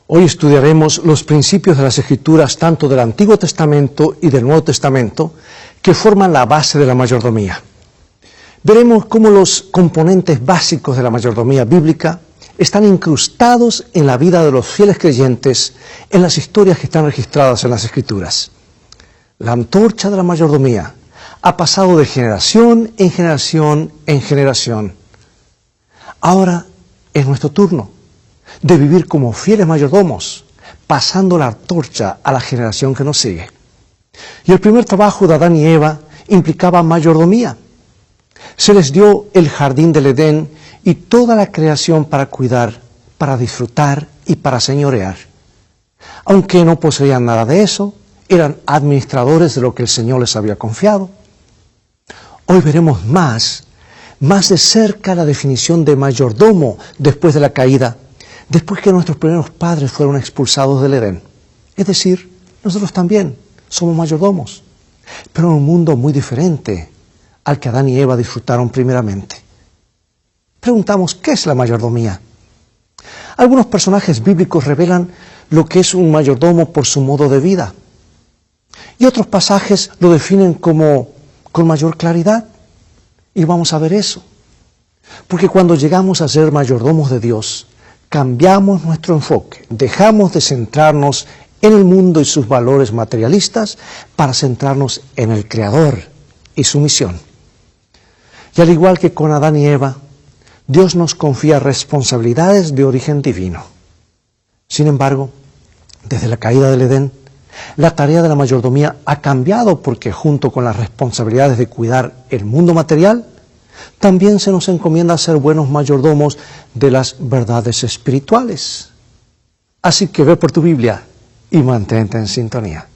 Hoy estudiaremos los principios de las Escrituras tanto del Antiguo Testamento y del Nuevo Testamento que forman la base de la mayordomía. Veremos cómo los componentes básicos de la mayordomía bíblica están incrustados en la vida de los fieles creyentes en las historias que están registradas en las Escrituras. La antorcha de la mayordomía ha pasado de generación en generación en generación. Ahora es nuestro turno de vivir como fieles mayordomos, pasando la antorcha a la generación que nos sigue. Y el primer trabajo de Adán y Eva implicaba mayordomía. Se les dio el jardín del Edén y toda la creación para cuidar, para disfrutar y para señorear. Aunque no poseían nada de eso, eran administradores de lo que el Señor les había confiado. Hoy veremos más de cerca la definición de mayordomo después de la caída, después que nuestros primeros padres fueron expulsados del Edén. Es decir, nosotros también somos mayordomos, pero en un mundo muy diferente al que Adán y Eva disfrutaron primeramente. Preguntamos, ¿qué es la mayordomía? Algunos personajes bíblicos revelan lo que es un mayordomo por su modo de vida, y otros pasajes lo definen con mayor claridad, y vamos a ver eso. Porque cuando llegamos a ser mayordomos de Dios, cambiamos nuestro enfoque, dejamos de centrarnos en el mundo y sus valores materialistas para centrarnos en el Creador y su misión. Y al igual que con Adán y Eva, Dios nos confía responsabilidades de origen divino. Sin embargo, desde la caída del Edén, la tarea de la mayordomía ha cambiado porque junto con las responsabilidades de cuidar el mundo material, también se nos encomienda ser buenos mayordomos de las verdades espirituales. Así que ve por tu Biblia y mantente en sintonía.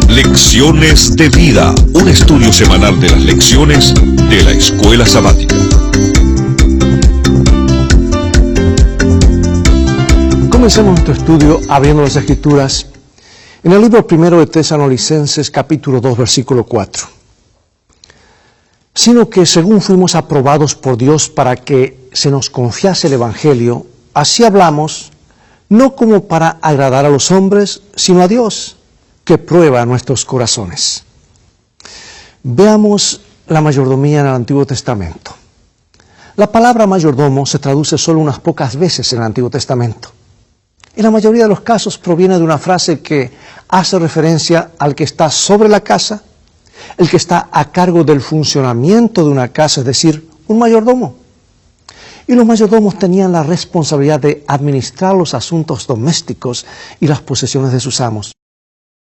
Lecciones de Vida, un estudio semanal de las lecciones de la Escuela Sabática. Comencemos nuestro estudio abriendo las Escrituras en el libro primero de Tesalonicenses, capítulo 2, versículo 4. Sino que según fuimos aprobados por Dios para que se nos confiase el Evangelio, así hablamos, no como para agradar a los hombres, sino a Dios, que prueba nuestros corazones. Veamos la mayordomía en el Antiguo Testamento. La palabra mayordomo se traduce solo unas pocas veces en el Antiguo Testamento. En la mayoría de los casos proviene de una frase que hace referencia al que está sobre la casa, el que está a cargo del funcionamiento de una casa, es decir, un mayordomo. Y los mayordomos tenían la responsabilidad de administrar los asuntos domésticos y las posesiones de sus amos,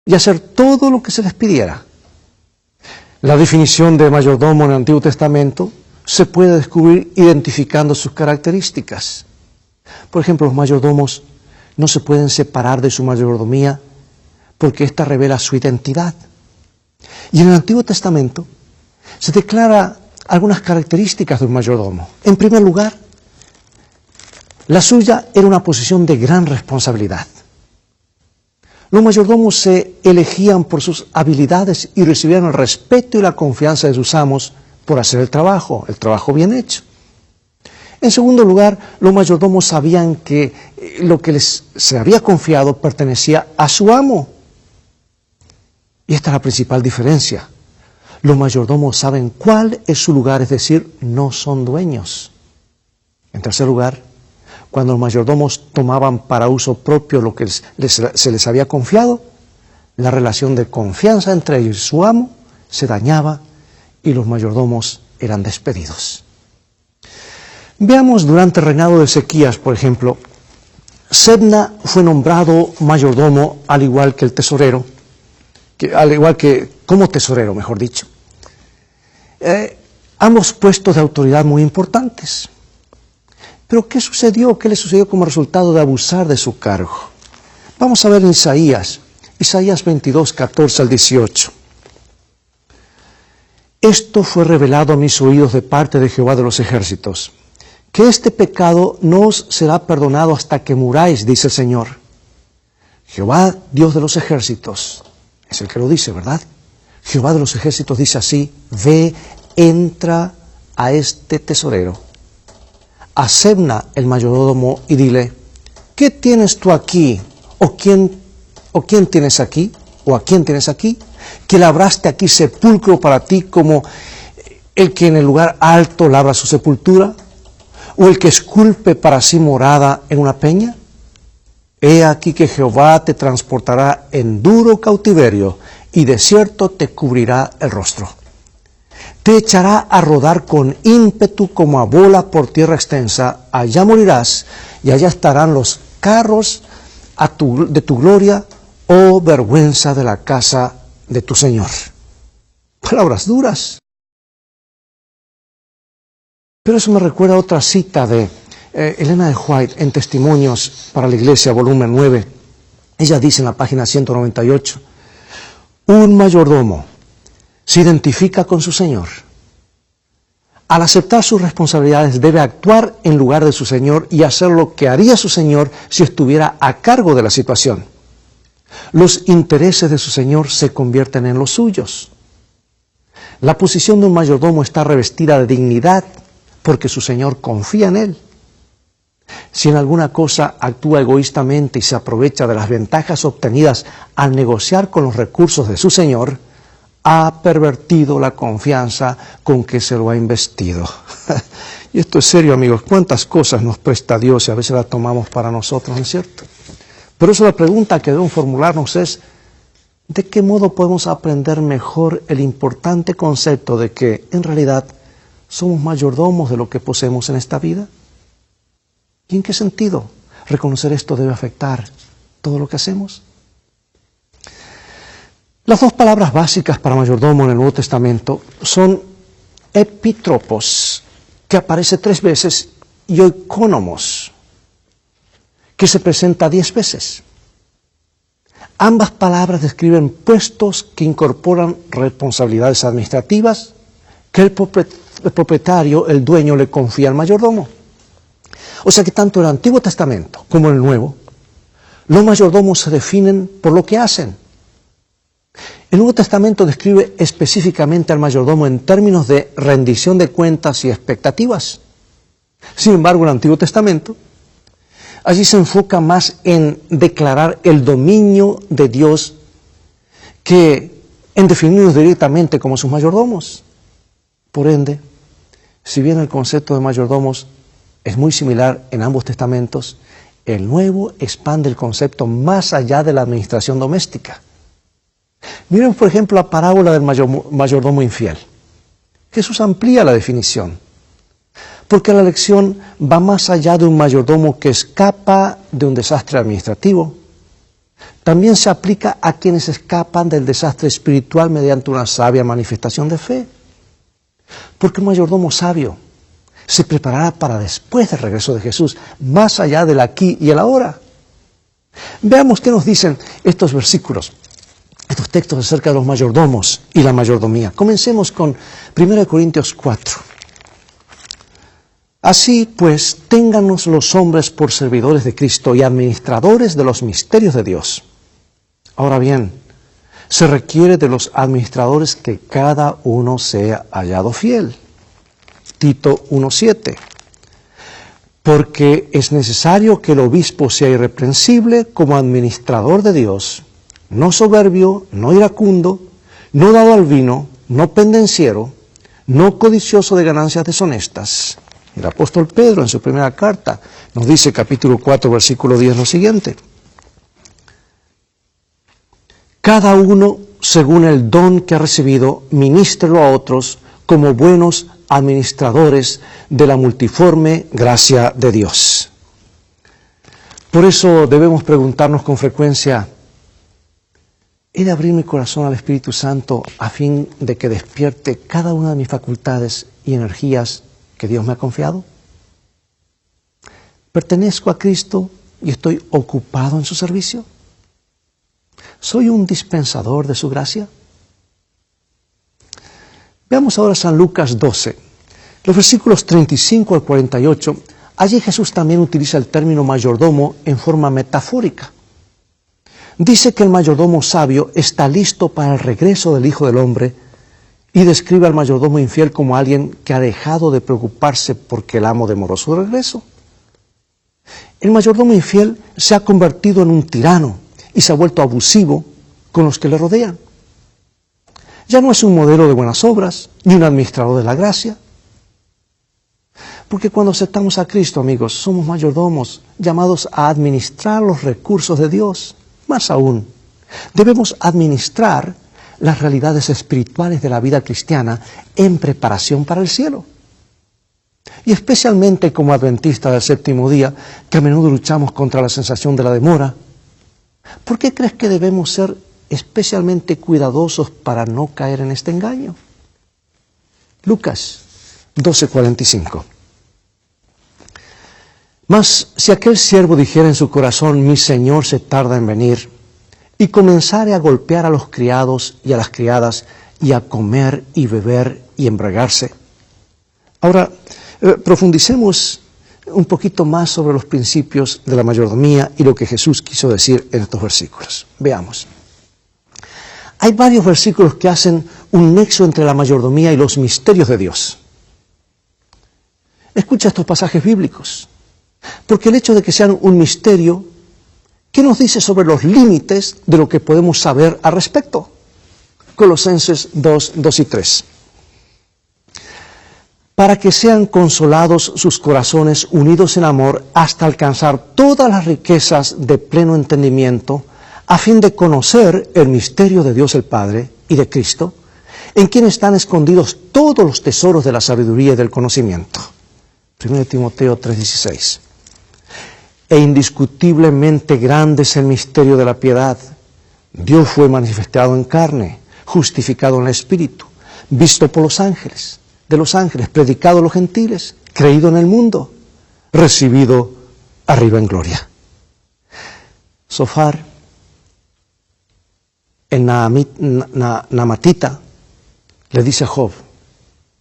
y hacer todo lo que se les pidiera. La definición de mayordomo en el Antiguo Testamento se puede descubrir identificando sus características. Por ejemplo, los mayordomos no se pueden separar de su mayordomía porque ésta revela su identidad. Y en el Antiguo Testamento se declara algunas características de un mayordomo. En primer lugar, la suya era una posición de gran responsabilidad. Los mayordomos se elegían por sus habilidades y recibían el respeto y la confianza de sus amos por hacer el trabajo bien hecho. En segundo lugar, los mayordomos sabían que lo que se había confiado pertenecía a su amo. Y esta es la principal diferencia. Los mayordomos saben cuál es su lugar, es decir, no son dueños. En tercer lugar, cuando los mayordomos tomaban para uso propio lo que se les había confiado, la relación de confianza entre ellos y su amo se dañaba y los mayordomos eran despedidos. Veamos durante el reinado de Ezequías, por ejemplo, Sebna fue nombrado mayordomo al igual que el tesorero, como tesorero, mejor dicho. Ambos puestos de autoridad muy importantes. Pero ¿qué sucedió? ¿Qué le sucedió como resultado de abusar de su cargo? Vamos a ver en Isaías 22, 14 al 18. Esto fue revelado a mis oídos de parte de Jehová de los ejércitos. que este pecado no os será perdonado hasta que muráis, dice el Señor. Jehová, Dios de los ejércitos, es el que lo dice, ¿verdad? Jehová de los ejércitos dice así: ve, entra a este tesorero, a Sebna el mayordomo, y dile: ¿qué tienes tú aquí? ¿O quién tienes aquí? ¿O a quién tienes aquí? Que labraste aquí sepulcro para ti, como el que en el lugar alto labra su sepultura, o el que esculpe para sí morada en una peña. He aquí que Jehová te transportará en duro cautiverio, y de cierto te cubrirá el rostro. Te echará a rodar con ímpetu como a bola por tierra extensa. Allá morirás, y allá estarán los carros de tu gloria, oh vergüenza de la casa de tu Señor. Palabras duras. Pero eso me recuerda a otra cita de Elena de White en Testimonios para la Iglesia, volumen 9. Ella dice en la página 198, un mayordomo se identifica con su Señor. Al aceptar sus responsabilidades debe actuar en lugar de su Señor y hacer lo que haría su Señor si estuviera a cargo de la situación. Los intereses de su Señor se convierten en los suyos. La posición de un mayordomo está revestida de dignidad porque su Señor confía en él. Si en alguna cosa actúa egoístamente y se aprovecha de las ventajas obtenidas al negociar con los recursos de su Señor, ha pervertido la confianza con que se lo ha investido. Y esto es serio, amigos. ¿Cuántas cosas nos presta Dios y a veces las tomamos para nosotros, no es cierto? Por eso la pregunta que debemos formularnos es: ¿de qué modo podemos aprender mejor el importante concepto de que, en realidad, somos mayordomos de lo que poseemos en esta vida? ¿Y en qué sentido reconocer esto debe afectar todo lo que hacemos? Las dos palabras básicas para mayordomo en el Nuevo Testamento son epitropos, que aparece 3 veces, y oikonomos, que se presenta 10 veces. Ambas palabras describen puestos que incorporan responsabilidades administrativas que el propietario, el dueño, le confía al mayordomo. O sea que tanto en el Antiguo Testamento como en el Nuevo, los mayordomos se definen por lo que hacen. El Nuevo Testamento describe específicamente al mayordomo en términos de rendición de cuentas y expectativas. Sin embargo, en el Antiguo Testamento, allí se enfoca más en declarar el dominio de Dios que en definirnos directamente como sus mayordomos. Por ende, si bien el concepto de mayordomos es muy similar en ambos testamentos, el Nuevo expande el concepto más allá de la administración doméstica. Miren, por ejemplo, la parábola del mayordomo infiel. Jesús amplía la definición, porque la lección va más allá de un mayordomo que escapa de un desastre administrativo. También se aplica a quienes escapan del desastre espiritual mediante una sabia manifestación de fe. Porque un mayordomo sabio se preparará para después del regreso de Jesús, más allá del aquí y el ahora. Veamos qué nos dicen estos versículos, estos textos acerca de los mayordomos y la mayordomía. Comencemos con 1 Corintios 4. Así pues, téngannos los hombres por servidores de Cristo y administradores de los misterios de Dios. Ahora bien, se requiere de los administradores que cada uno sea hallado fiel. Tito 1:7. Porque es necesario que el obispo sea irreprensible como administrador de Dios, no soberbio, no iracundo, no dado al vino, no pendenciero, no codicioso de ganancias deshonestas. El apóstol Pedro en su primera carta nos dice, capítulo 4, versículo 10, lo siguiente: cada uno, según el don que ha recibido, ministrelo a otros como buenos administradores de la multiforme gracia de Dios. Por eso debemos preguntarnos con frecuencia: ¿he de abrir mi corazón al Espíritu Santo a fin de que despierte cada una de mis facultades y energías que Dios me ha confiado? ¿Pertenezco a Cristo y estoy ocupado en su servicio? ¿Soy un dispensador de su gracia? Veamos ahora San Lucas 12, Los versículos 35 al 48, allí Jesús también utiliza el término mayordomo en forma metafórica. Dice que el mayordomo sabio está listo para el regreso del Hijo del Hombre y describe al mayordomo infiel como alguien que ha dejado de preocuparse porque el amo demoró su regreso. El mayordomo infiel se ha convertido en un tirano y se ha vuelto abusivo con los que le rodean. Ya no es un modelo de buenas obras ni un administrador de la gracia. Porque cuando aceptamos a Cristo, amigos, somos mayordomos llamados a administrar los recursos de Dios. Más aún, debemos administrar las realidades espirituales de la vida cristiana en preparación para el cielo. Y especialmente como adventistas del séptimo día, que a menudo luchamos contra la sensación de la demora, ¿por qué crees que debemos ser especialmente cuidadosos para no caer en este engaño? Lucas 12:45. Mas si aquel siervo dijera en su corazón, mi señor se tarda en venir, y comenzare a golpear a los criados y a las criadas, y a comer y beber y embriagarse. Ahora, profundicemos un poquito más sobre los principios de la mayordomía y lo que Jesús quiso decir en estos versículos. Veamos. Hay varios versículos que hacen un nexo entre la mayordomía y los misterios de Dios. Escucha estos pasajes bíblicos. Porque el hecho de que sean un misterio, ¿qué nos dice sobre los límites de lo que podemos saber al respecto? Colosenses 2 y 3. Para que sean consolados sus corazones unidos en amor hasta alcanzar todas las riquezas de pleno entendimiento, a fin de conocer el misterio de Dios el Padre y de Cristo, en quien están escondidos todos los tesoros de la sabiduría y del conocimiento. 1 Timoteo 3:16. E indiscutiblemente grande es el misterio de la piedad. Dios fue manifestado en carne, justificado en el Espíritu, visto por los ángeles, predicado a los gentiles, creído en el mundo, recibido arriba en gloria. Sofar, el Naamatita, le dice a Job,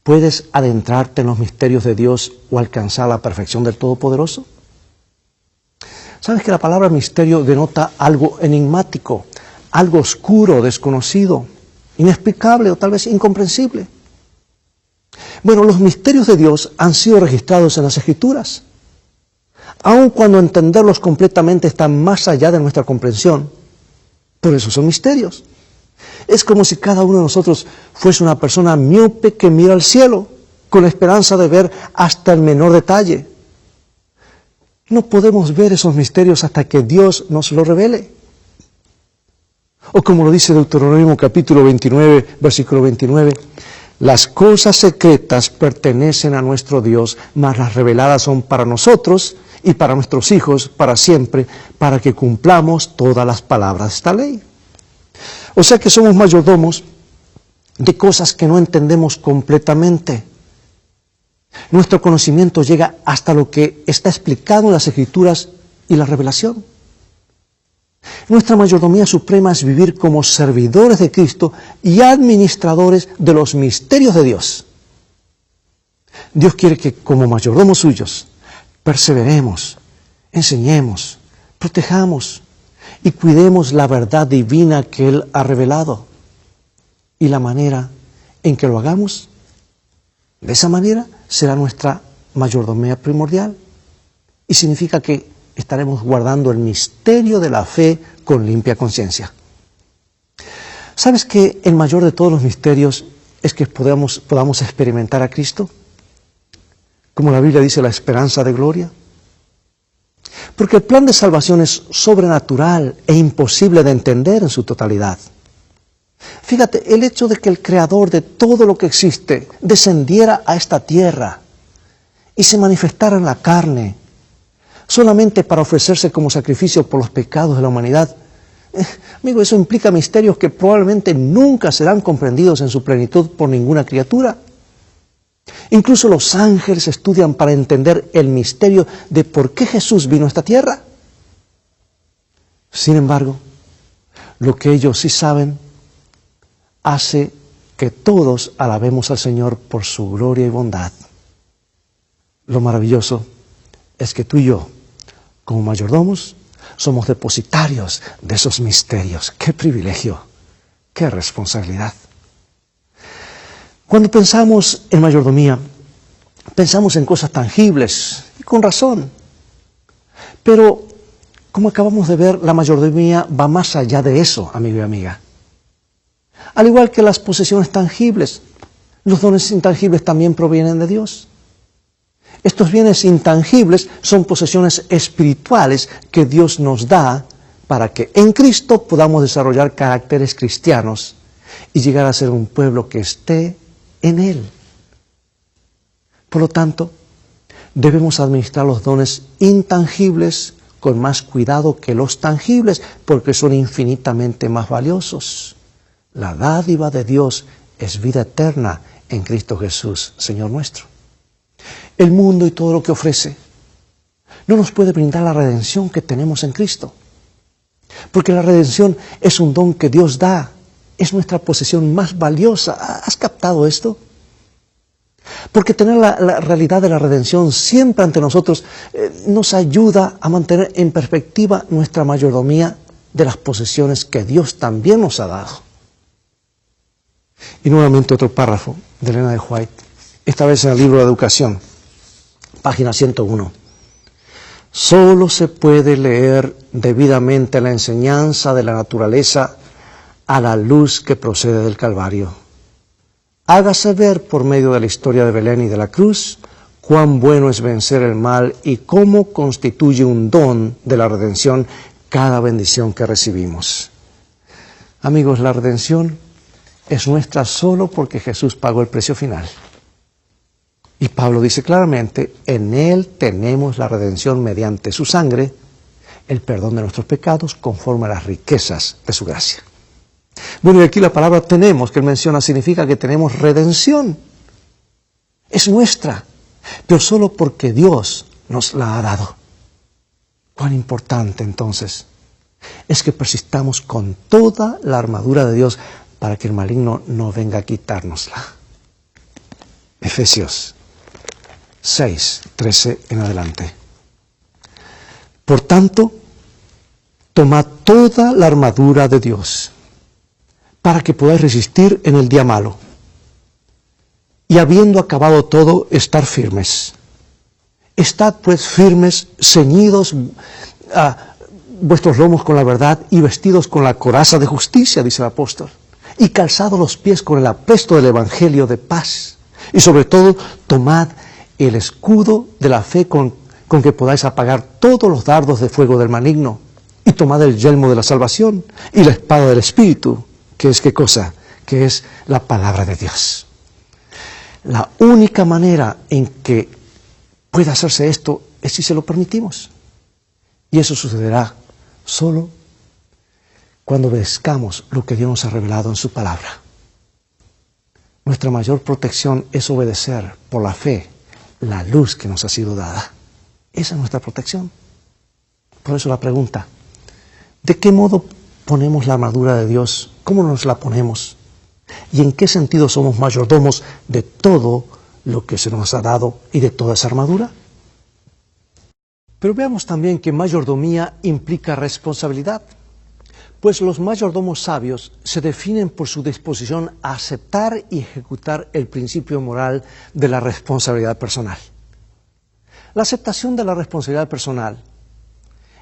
¿puedes adentrarte en los misterios de Dios o alcanzar la perfección del Todopoderoso? ¿Sabes que la palabra misterio denota algo enigmático, algo oscuro, desconocido, inexplicable o tal vez incomprensible? Bueno, los misterios de Dios han sido registrados en las Escrituras. Aun cuando entenderlos completamente está más allá de nuestra comprensión, por eso son misterios. Es como si cada uno de nosotros fuese una persona miope que mira al cielo con la esperanza de ver hasta el menor detalle. No podemos ver esos misterios hasta que Dios nos lo revele. O como lo dice Deuteronomio capítulo 29, versículo 29, las cosas secretas pertenecen a nuestro Dios, mas las reveladas son para nosotros y para nuestros hijos para siempre, para que cumplamos todas las palabras de esta ley. O sea que somos mayordomos de cosas que no entendemos completamente. Nuestro conocimiento llega hasta lo que está explicado en las Escrituras y la revelación. Nuestra mayordomía suprema es vivir como servidores de Cristo y administradores de los misterios de Dios. Dios quiere que como mayordomos suyos perseveremos, enseñemos, protejamos y cuidemos la verdad divina que Él ha revelado. Y la manera en que lo hagamos, de esa manera será nuestra mayordomía primordial. Y significa que estaremos guardando el misterio de la fe con limpia conciencia. ¿Sabes que el mayor de todos los misterios es que podamos experimentar a Cristo? Como la Biblia dice, la esperanza de gloria. Porque el plan de salvación es sobrenatural e imposible de entender en su totalidad. Fíjate, el hecho de que el Creador de todo lo que existe descendiera a esta tierra y se manifestara en la carne, solamente para ofrecerse como sacrificio por los pecados de la humanidad, amigo, eso implica misterios que probablemente nunca serán comprendidos en su plenitud por ninguna criatura. Incluso los ángeles estudian para entender el misterio de por qué Jesús vino a esta tierra. Sin embargo, lo que ellos sí saben hace que todos alabemos al Señor por su gloria y bondad. Lo maravilloso es que tú y yo, como mayordomos, somos depositarios de esos misterios. ¡Qué privilegio! ¡Qué responsabilidad! Cuando pensamos en mayordomía, pensamos en cosas tangibles, y con razón. Pero, como acabamos de ver, la mayordomía va más allá de eso, amigo y amiga. Al igual que las posesiones tangibles, los dones intangibles también provienen de Dios. Estos bienes intangibles son posesiones espirituales que Dios nos da para que en Cristo podamos desarrollar caracteres cristianos y llegar a ser un pueblo que esté en Él. Por lo tanto, debemos administrar los dones intangibles con más cuidado que los tangibles, porque son infinitamente más valiosos. La dádiva de Dios es vida eterna en Cristo Jesús, Señor nuestro. El mundo y todo lo que ofrece no nos puede brindar la redención que tenemos en Cristo. Porque la redención es un don que Dios da, es nuestra posesión más valiosa. ¿Has captado esto? Porque tener la realidad de la redención siempre ante nosotros nos ayuda a mantener en perspectiva nuestra mayordomía de las posesiones que Dios también nos ha dado. Y nuevamente otro párrafo de Elena de White, esta vez en el libro de Educación, página 101. Solo se puede leer debidamente la enseñanza de la naturaleza a la luz que procede del Calvario. Hágase ver por medio de la historia de Belén y de la cruz cuán bueno es vencer el mal y cómo constituye un don de la redención cada bendición que recibimos. Amigos, la redención es nuestra solo porque Jesús pagó el precio final. Y Pablo dice claramente, en Él tenemos la redención mediante su sangre, el perdón de nuestros pecados conforme a las riquezas de su gracia. Bueno, y aquí la palabra tenemos que él menciona significa que tenemos redención. Es nuestra, pero solo porque Dios nos la ha dado. Cuán importante entonces es que persistamos con toda la armadura de Dios para que el maligno no venga a quitárnosla. Efesios 6, 13 en adelante. Por tanto, tomad toda la armadura de Dios para que podáis resistir en el día malo. Y habiendo acabado todo, estar firmes. Estad pues firmes, ceñidos vuestros lomos con la verdad y vestidos con la coraza de justicia, dice el apóstol. Y calzados los pies con el apresto del evangelio de paz. Y sobre todo, tomad el escudo de la fe con que podáis apagar todos los dardos de fuego del maligno. Y tomad el yelmo de la salvación y la espada del Espíritu, que es ¿qué cosa? Que es la palabra de Dios. La única manera en que puede hacerse esto es si se lo permitimos. Y eso sucederá solo cuando obedezcamos lo que Dios nos ha revelado en su palabra. Nuestra mayor protección es obedecer por la fe la luz que nos ha sido dada. Esa es nuestra protección. Por eso la pregunta, ¿de qué modo ponemos la armadura de Dios? ¿Cómo nos la ponemos? ¿Y en qué sentido somos mayordomos de todo lo que se nos ha dado y de toda esa armadura? Pero veamos también que mayordomía implica responsabilidad, pues los mayordomos sabios se definen por su disposición a aceptar y ejecutar el principio moral de la responsabilidad personal. La aceptación de la responsabilidad personal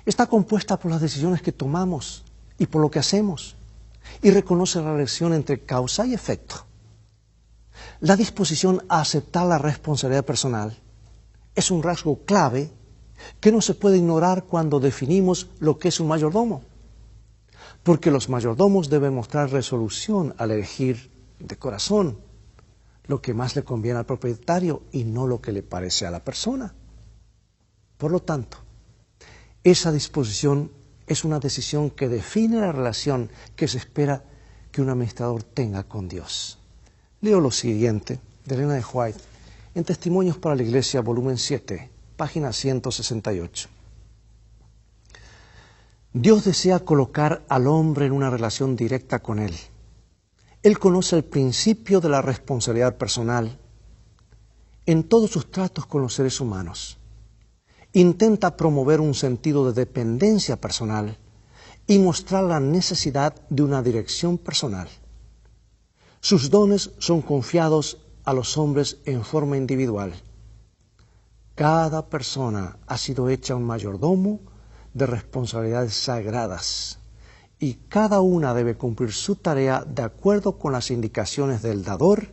está compuesta por las decisiones que tomamos y por lo que hacemos, y reconoce la relación entre causa y efecto. La disposición a aceptar la responsabilidad personal es un rasgo clave que no se puede ignorar cuando definimos lo que es un mayordomo, porque los mayordomos deben mostrar resolución al elegir de corazón lo que más le conviene al propietario y no lo que le parece a la persona. Por lo tanto, esa disposición es una decisión que define la relación que se espera que un administrador tenga con Dios. Leo lo siguiente de Elena de White en Testimonios para la Iglesia, volumen 7, página 168. Dios desea colocar al hombre en una relación directa con Él. Él conoce el principio de la responsabilidad personal en todos sus tratos con los seres humanos. Intenta promover un sentido de dependencia personal y mostrar la necesidad de una dirección personal. Sus dones son confiados a los hombres en forma individual. Cada persona ha sido hecha un mayordomo de responsabilidades sagradas y cada una debe cumplir su tarea de acuerdo con las indicaciones del dador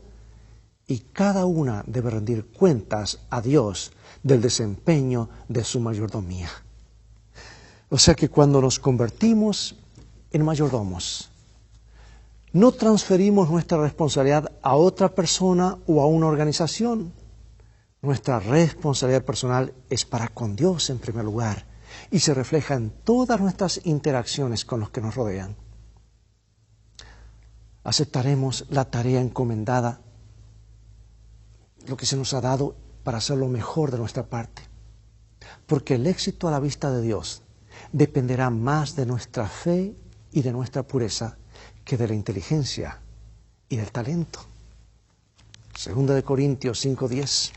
y cada una debe rendir cuentas a Dios del desempeño de su mayordomía. O sea que cuando nos convertimos en mayordomos, no transferimos nuestra responsabilidad a otra persona o a una organización. Nuestra responsabilidad personal es para con Dios en primer lugar y se refleja en todas nuestras interacciones con los que nos rodean. Aceptaremos la tarea encomendada, lo que se nos ha dado, para hacer lo mejor de nuestra parte, porque el éxito a la vista de Dios dependerá más de nuestra fe y de nuestra pureza que de la inteligencia y del talento. 2 Corintios 5:10.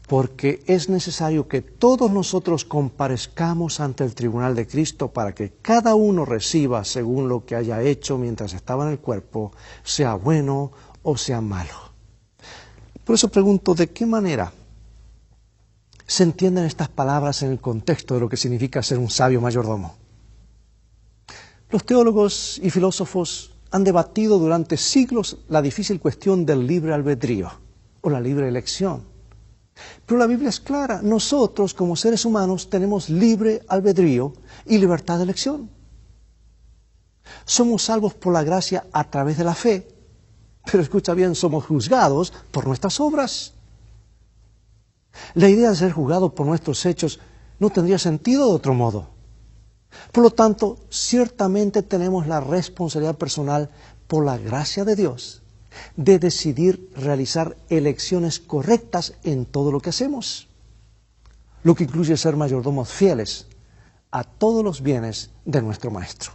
Porque es necesario que todos nosotros comparezcamos ante el tribunal de Cristo para que cada uno reciba según lo que haya hecho mientras estaba en el cuerpo, sea bueno o sea malo. Por eso pregunto, ¿de qué manera se entienden estas palabras en el contexto de lo que significa ser un sabio mayordomo? Los teólogos y filósofos han debatido durante siglos la difícil cuestión del libre albedrío o la libre elección. Pero la Biblia es clara, nosotros como seres humanos tenemos libre albedrío y libertad de elección. Somos salvos por la gracia a través de la fe, pero escucha bien, somos juzgados por nuestras obras. La idea de ser juzgado por nuestros hechos no tendría sentido de otro modo. Por lo tanto, ciertamente tenemos la responsabilidad personal por la gracia de Dios de decidir realizar elecciones correctas en todo lo que hacemos, lo que incluye ser mayordomos fieles a todos los bienes de nuestro Maestro.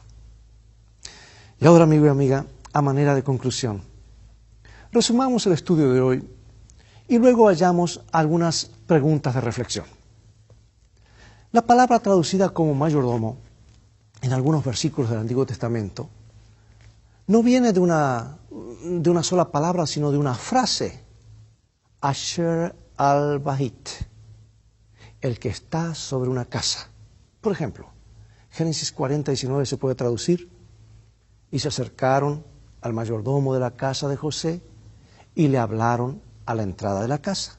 Y ahora, amigo y amiga, a manera de conclusión, resumamos el estudio de hoy y luego hallamos algunas preguntas de reflexión. La palabra traducida como mayordomo en algunos versículos del Antiguo Testamento no viene de una sola palabra, sino de una frase. Asher al-Bahit, el que está sobre una casa. Por ejemplo, Génesis 40:19 se puede traducir: y se acercaron al mayordomo de la casa de José y le hablaron a la entrada de la casa.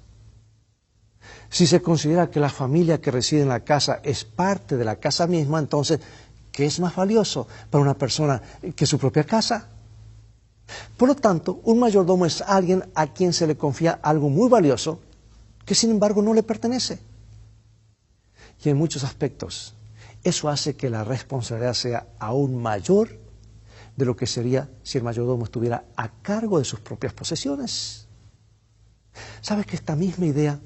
Si se considera que la familia que reside en la casa es parte de la casa misma, entonces, ¿qué es más valioso para una persona que su propia casa? Por lo tanto, un mayordomo es alguien a quien se le confía algo muy valioso que sin embargo no le pertenece. Y en muchos aspectos, eso hace que la responsabilidad sea aún mayor de lo que sería si el mayordomo estuviera a cargo de sus propias posesiones. ¿Sabes que esta misma idea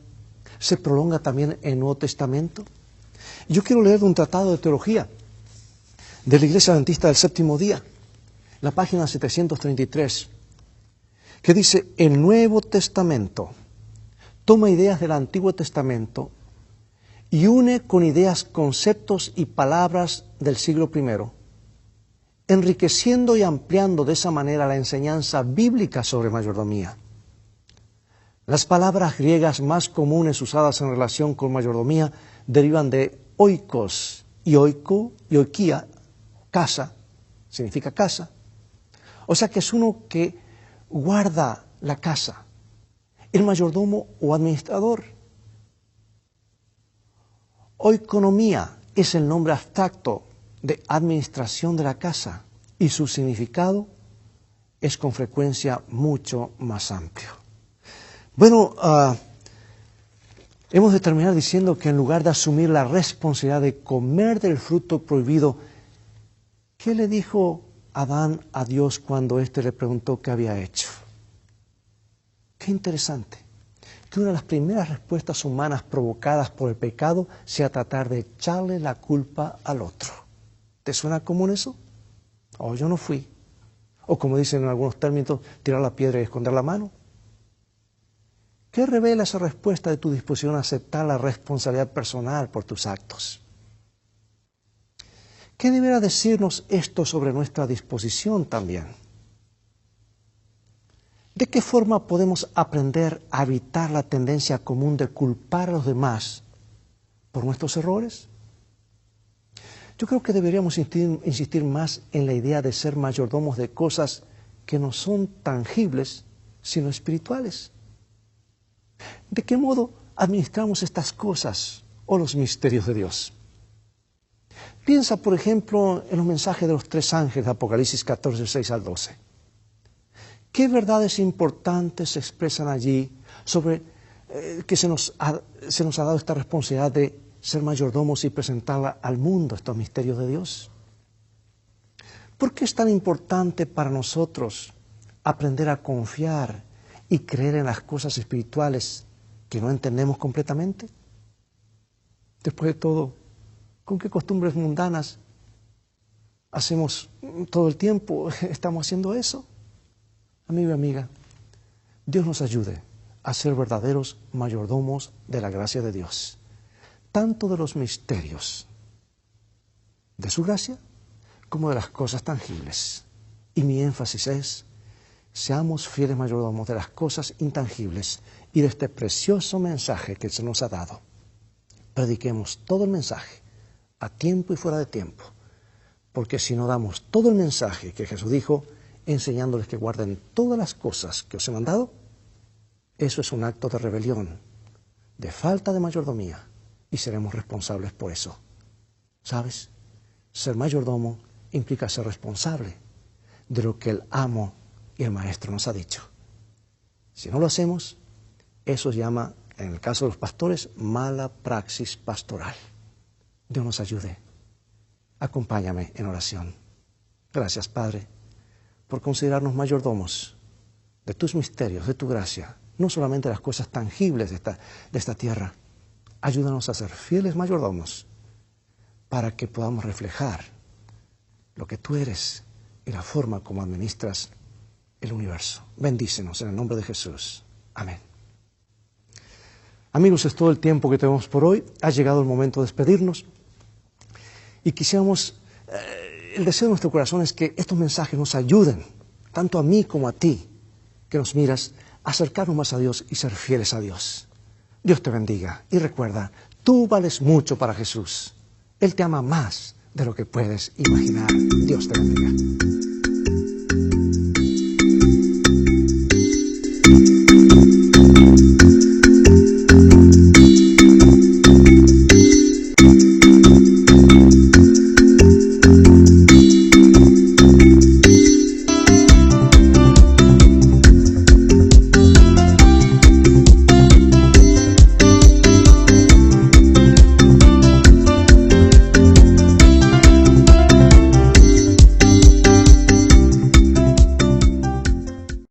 se prolonga también en el Nuevo Testamento? Yo quiero leer un tratado de teología de la Iglesia Adventista del Séptimo Día, la página 733, que dice: el Nuevo Testamento toma ideas del Antiguo Testamento y une con ideas, conceptos y palabras del siglo I, enriqueciendo y ampliando de esa manera la enseñanza bíblica sobre mayordomía. Las palabras griegas más comunes usadas en relación con mayordomía derivan de oikos y oiko y oikia, casa, significa casa. O sea que es uno que guarda la casa, el mayordomo o administrador. Oikonomía es el nombre abstracto de administración de la casa y su significado es con frecuencia mucho más amplio. Bueno, hemos de terminar diciendo que en lugar de asumir la responsabilidad de comer del fruto prohibido, ¿qué le dijo Adán a Dios cuando éste le preguntó qué había hecho? Qué interesante que una de las primeras respuestas humanas provocadas por el pecado sea tratar de echarle la culpa al otro. ¿Te suena común eso? Oh, yo no fui. O como dicen en algunos términos, tirar la piedra y esconder la mano. ¿Qué revela esa respuesta de tu disposición a aceptar la responsabilidad personal por tus actos? ¿Qué deberá decirnos esto sobre nuestra disposición también? ¿De qué forma podemos aprender a evitar la tendencia común de culpar a los demás por nuestros errores? Yo creo que deberíamos insistir más en la idea de ser mayordomos de cosas que no son tangibles, sino espirituales. ¿De qué modo administramos estas cosas o los misterios de Dios? Piensa, por ejemplo, en los mensajes de los 3 ángeles de Apocalipsis 14, 6 al 12. ¿Qué verdades importantes se expresan allí sobre que se nos ha dado esta responsabilidad de ser mayordomos y presentarla al mundo, estos misterios de Dios? ¿Por qué es tan importante para nosotros aprender a confiar y creer en las cosas espirituales que no entendemos completamente? Después de todo, ¿con qué costumbres mundanas hacemos todo el tiempo? ¿Estamos haciendo eso? Amigo y amiga, Dios nos ayude a ser verdaderos mayordomos de la gracia de Dios, tanto de los misterios de su gracia como de las cosas tangibles. Y mi énfasis es, seamos fieles mayordomos de las cosas intangibles y de este precioso mensaje que se nos ha dado. Prediquemos todo el mensaje, a tiempo y fuera de tiempo, porque si no damos todo el mensaje que Jesús dijo, enseñándoles que guarden todas las cosas que os he mandado, eso es un acto de rebelión, de falta de mayordomía, y seremos responsables por eso. ¿Sabes? Ser mayordomo implica ser responsable de lo que el amo y el maestro nos ha dicho. Si no lo hacemos, eso se llama, en el caso de los pastores, mala praxis pastoral. Dios nos ayude. Acompáñame en oración. Gracias, Padre, por considerarnos mayordomos de tus misterios, de tu gracia, no solamente de las cosas tangibles de esta tierra. Ayúdanos a ser fieles mayordomos para que podamos reflejar lo que tú eres y la forma como administras el universo. Bendícenos en el nombre de Jesús. Amén. Amigos, es todo el tiempo que tenemos por hoy. Ha llegado el momento de despedirnos. Y quisiéramos, el deseo de nuestro corazón es que estos mensajes nos ayuden, tanto a mí como a ti, que nos miras, a acercarnos más a Dios y ser fieles a Dios. Dios te bendiga. Y recuerda, tú vales mucho para Jesús. Él te ama más de lo que puedes imaginar. Dios te bendiga.